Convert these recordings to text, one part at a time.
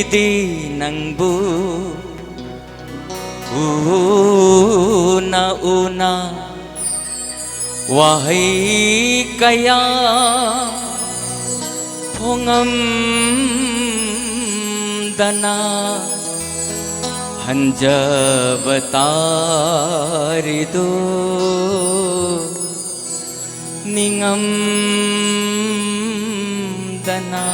Di nangbu una wahai kaya phongam dana hanjabatarido ningam dana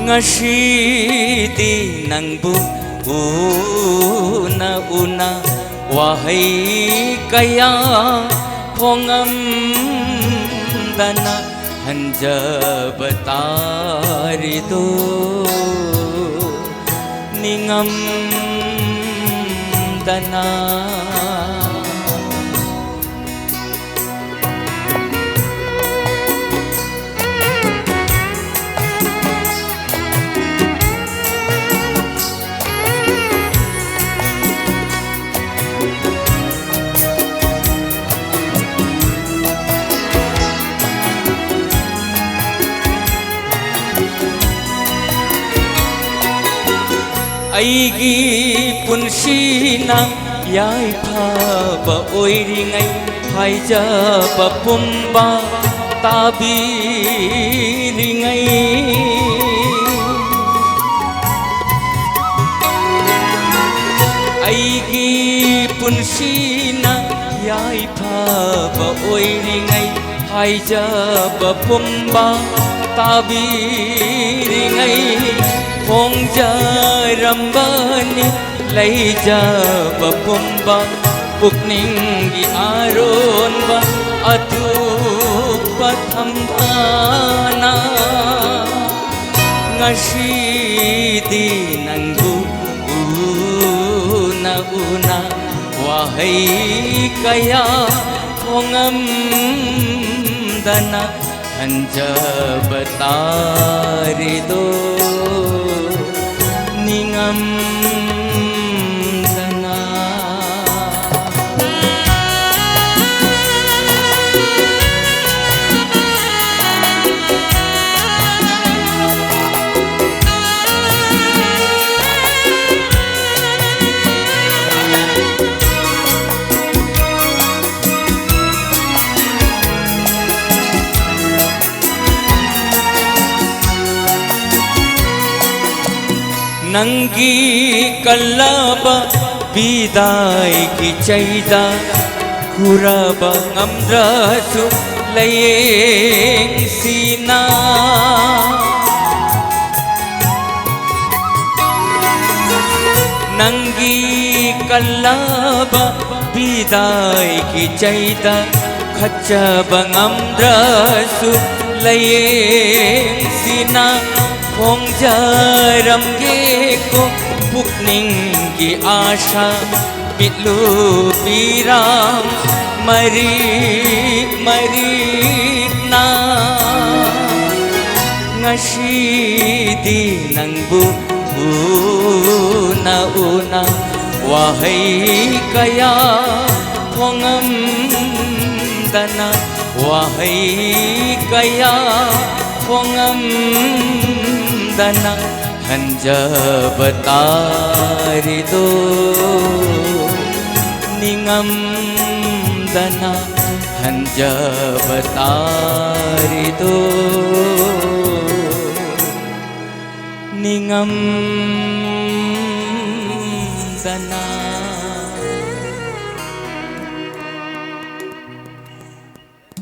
Ngasi nangbu una wahai kaya phongam dana hanjabatarido ningam dana Aigi punsina yai phaba oiringai haijaba pumba tabiringai Aigi punsina yai phaba oiringai haijaba pumba tabiringai Phongjarambani laijaba pumba pukningi aronba atupa thamdana ngasi nangbu una wahai kaya phongam dana hanjabatarido ningam dana Nangi kalaba bidai ki chaida kuraba ngamdrasu layeng sina Nangi kalaba bidai ki chaida khachaba ngamdrasu layeng sina Phongjaramge ko pukningi asha bitlu piram marit na ngasi nangbu una wahai kaya phongam dana wahai kaya phongam dana hanjabatarido ningam dana hanjabatarido ningam dana